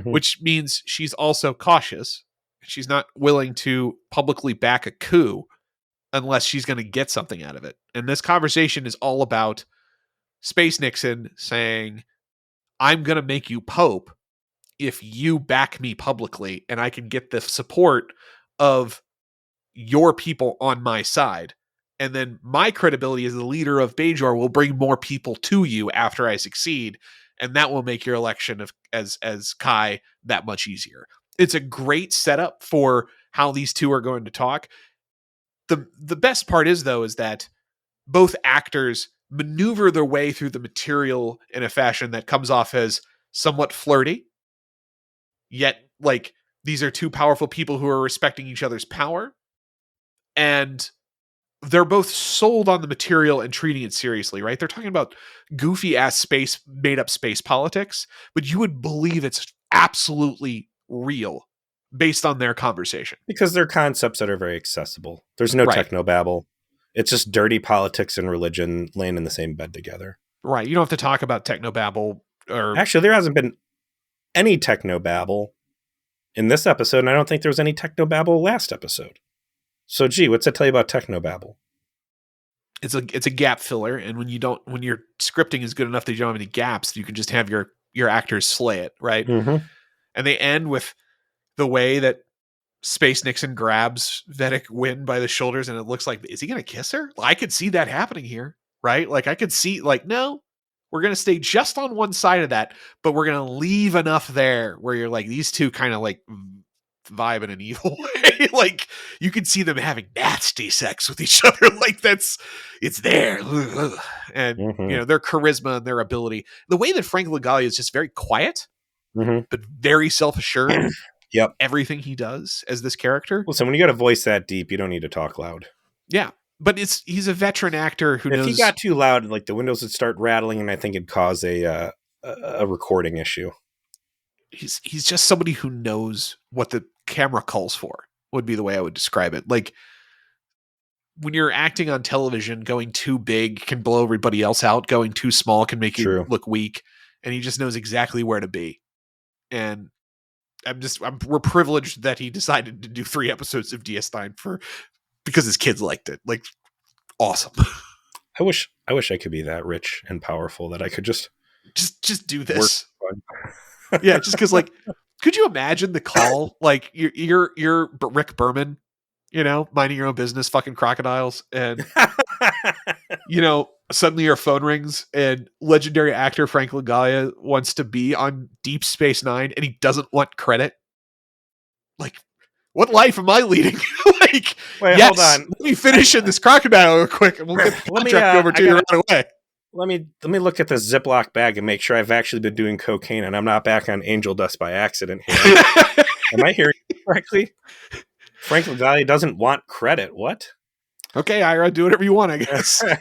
which means she's also cautious. She's not willing to publicly back a coup unless she's going to get something out of it. And this conversation is all about Space Nixon saying, I'm going to make you Pope if you back me publicly and I can get the support of your people on my side. And then my credibility as the leader of Bajor will bring more people to you after I succeed. And that will make your election of as Kai that much easier. It's a great setup for how these two are going to talk. The best part is, though, is that both actors maneuver their way through the material in a fashion that comes off as somewhat flirty. Yet, like, these are two powerful people who are respecting each other's power. And they're both sold on the material and treating it seriously, right? They're talking about goofy ass space, made up space politics, but you would believe it's absolutely real based on their conversation. Because they're concepts that are very accessible. There's no technobabble. It's just dirty politics and religion laying in the same bed together. Right. You don't have to talk about technobabble or... Actually, there hasn't been any technobabble in this episode, and I don't think there was any technobabble last episode. So, gee, what's that tell you about technobabble? It's a gap filler, and when your scripting is good enough that you don't have any gaps, you can just have your actors slay it, right? Mm-hmm. And they end with the way that Space Nixon grabs Vedic Wynn by the shoulders, and it looks like, is he going to kiss her? I could see that happening here, right? Like, I could see, like, no, we're going to stay just on one side of that, but we're going to leave enough there where you're like, these two kind of like vibe in an evil way. Like, you can see them having nasty sex with each other. Like, it's there. And, you know, their charisma and their ability. The way that Frank Langella is just very quiet, but very self-assured. Yep. Everything he does as this character. Well, so when you got a voice that deep, you don't need to talk loud. Yeah. But he's a veteran actor who knows. If he got too loud, like, the windows would start rattling, and I think it'd cause a recording issue. He's just somebody who knows what the camera calls for, would be the way I would describe it. Like, when you're acting on television, going too big can blow everybody else out. Going too small can make you look weak. And he just knows exactly where to be. And we're privileged that he decided to do 3 episodes of DS9 because his kids liked it. Like, awesome. I wish I could be that rich and powerful that I could just do this. Yeah, just because, like, could you imagine the call? Like, you're Rick Berman, you know, minding your own business, fucking crocodiles, and you know, suddenly your phone rings and legendary actor Frank Langella wants to be on Deep Space Nine and he doesn't want credit. Like, what life am I leading? Like, wait, hold on. Let me finish in this crocodile real quick and we'll get the contract over to you right away. Let me look at the Ziploc bag and make sure I've actually been doing cocaine and I'm not back on angel dust by accident here. Am I hearing correctly? Frank Langella doesn't want credit. What? Okay, Ira, do whatever you want, I guess. All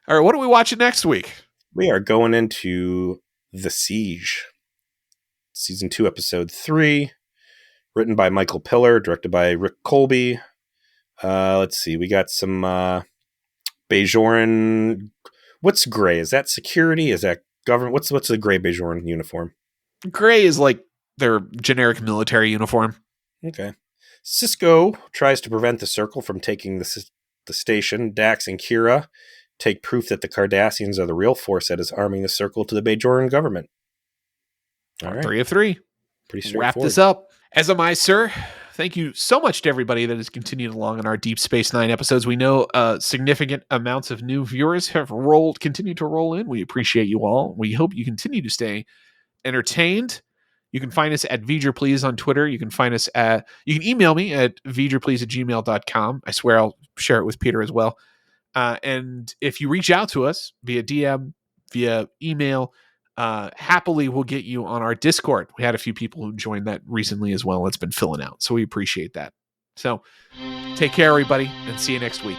right, what are we watching next week? We are going into The Siege. Season 2, Episode 3. Written by Michael Piller, directed by Rick Colby. Let's see, we got some Bajoran. What's gray? Is that security? Is that government? What's the gray Bajoran uniform? Gray is like their generic military uniform. Okay. Sisko tries to prevent the Circle from taking the station. Dax and Kira take proof that the Cardassians are the real force that is arming the Circle to the Bajoran government. All right. 3 of 3. Pretty Wrap straightforward. this up. As am I, sir. Thank you so much to everybody that has continued along in our Deep Space Nine episodes. We know significant amounts of new viewers have continued to roll in. We appreciate you all. We hope you continue to stay entertained. You can find us at VJerPlease on Twitter. You can find us you can email me at VJerPlease@gmail.com. I swear I'll share it with Peter as well. And if you reach out to us via DM, via email, happily we'll get you on our Discord. We had a few people who joined that recently as well. It's been filling out, so we appreciate that. So take care, everybody, and see you next week.